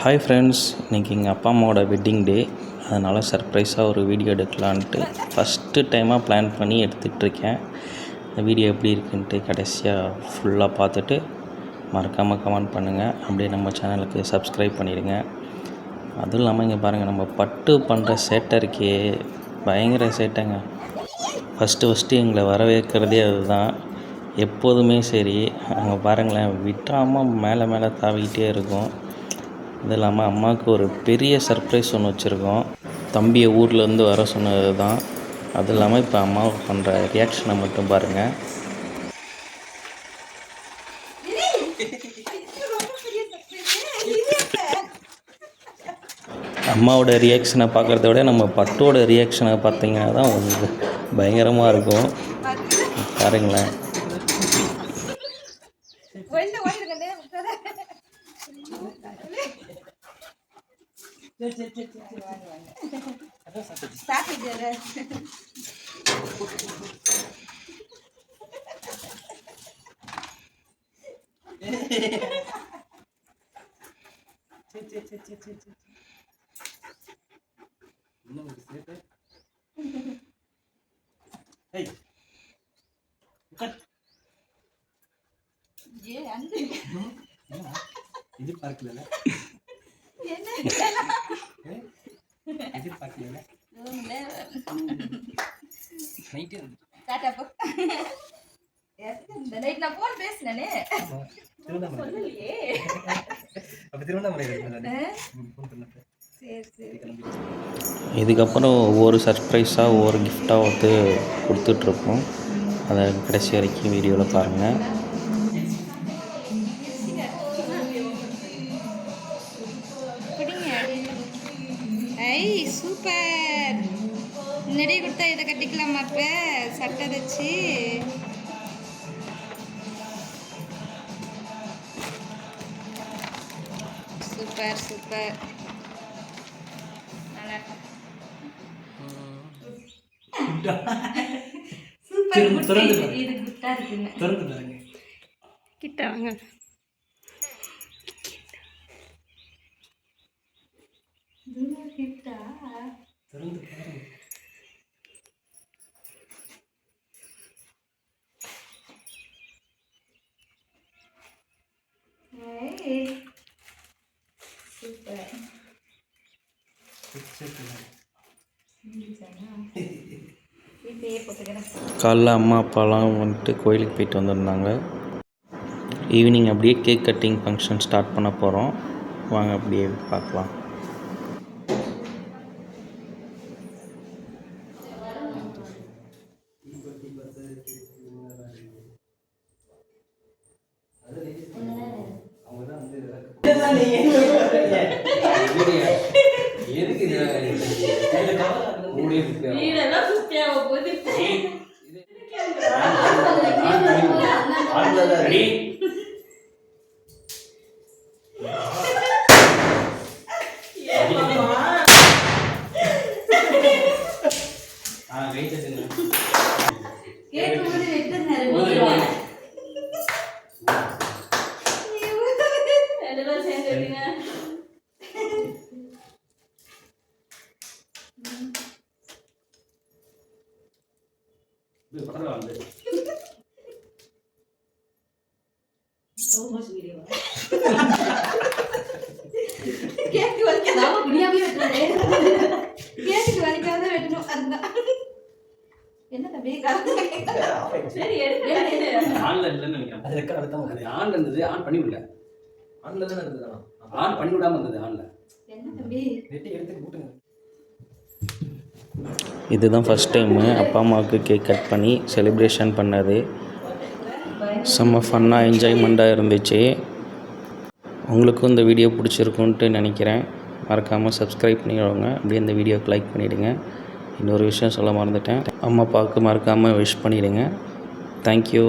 Hi friends, இன்றைக்கி எங்கள் அப்பா அம்மாவோட வெட்டிங் டே. அதனால் சர்ப்ரைஸாக ஒரு வீடியோ எடுக்கலான்ட்டு ஃபஸ்ட்டு டைமாக பிளான் பண்ணி எடுத்துகிட்ருக்கேன். இந்த வீடியோ எப்படி இருக்குன்ட்டு கடைசியாக ஃபுல்லாக பார்த்துட்டு மறக்காமல் கமெண்ட் பண்ணுங்கள். அப்படியே நம்ம சேனலுக்கு சப்ஸ்கிரைப் பண்ணிடுங்க. அதுவும் இல்லாமல் இங்கே பாருங்கள், நம்ம பட்டு பண்ணுற சேட்டை இருக்கே, பயங்கர சேட்டைங்க. ஃபஸ்ட்டு எங்களை வரவேற்கிறதே அதுதான். எப்போதுமே சரி, அங்கே பாருங்களேன், விட்டாமல் மேலே தாவிக்கிட்டே இருக்கும். இது இல்லாமல் அம்மாவுக்கு ஒரு பெரிய சர்ப்ரைஸ் ஒன்று வச்சுருக்கோம். தம்பியை ஊர்லேருந்து வர சொன்னது தான். அது இல்லாமல் இப்போ அம்மாவுக்கு பண்ணுற ரியாக்ஷனை மட்டும் பாருங்கள். அம்மாவோட ரியாக்ஷனை பார்க்குறத விட நம்ம பட்டோட ரியாக்ஷனை பார்த்தீங்கன்னா தான் உங்களுக்கு பயங்கரமாக இருக்கும். பாருங்களேன். இது பார்க்கல இது பார்க்கல நைட்டே டாடா போ இந்த நைட் நான் போன் பேசுனனே சொல்லலையே. அப்ப திருவண்ணாமலை ஃபோன் பண்ணேன். சரி இதுக்கப்புறம் ஒவ்வொரு சர்ப்ரைஸாக ஒவ்வொரு கிஃப்டாக வந்து கொடுத்துட்ருப்போம். அதை கடைசி வரைக்கும் வீடியோவில் பாருங்கள். சூப்பர். நெடி கொடுத்தா இதை கட்டிக்கலாமா? இப்போ சட்டை தச்சு சூப்பர் சூப்பர். கிட்ட வாங்க. காலைல அம்மா அப்பாலாம் வந்துட்டு கோயிலுக்கு போயிட்டு வந்திருந்தாங்க. ஈவினிங் அப்படியே கேக் கட்டிங் ஃபங்க்ஷன் ஸ்டார்ட் பண்ண போகிறோம். வாங்க அப்படியே பார்க்கலாம். கேக்கு வலிக்காத முடியாம கேக்கு வலிக்காத வெட்டணும். அதுதான் என்ன தம்பி சரி ஆன்ல இல்லன்னு நினைக்கிறேன். அது ரெக்கார்ட் எடுத்தா அது ஆன்ல இருந்தது. ஆன் பண்ணி விடல. ஆன்ல தான இருந்தது. ஆன் பண்ணி விடாம இருந்தது ஆன்ல. என்ன தம்பி வெட்டி எடுத்து போட்டுங்க. இதுதான் ஃபஸ்ட் டைமு அப்பா அம்மாவுக்கு கேக் கட் பண்ணி செலிப்ரேஷன் பண்ணது. செம்ம ஃபன்னாக என்ஜாய்மெண்ட்டாக இருந்துச்சு. உங்களுக்கும் இந்த வீடியோ பிடிச்சிருக்குன்ட்டு நினைக்கிறேன். மறக்காமல் சப்ஸ்கிரைப் பண்ணிடுவாங்க. அப்படியே இந்த வீடியோக்கு லைக் பண்ணிவிடுங்க. இன்னொரு விஷயம் சொல்ல மறந்துட்டேன், அம்மா அப்பாவுக்கு மறக்காமல் விஷ் பண்ணிவிடுங்க. தேங்க்யூ.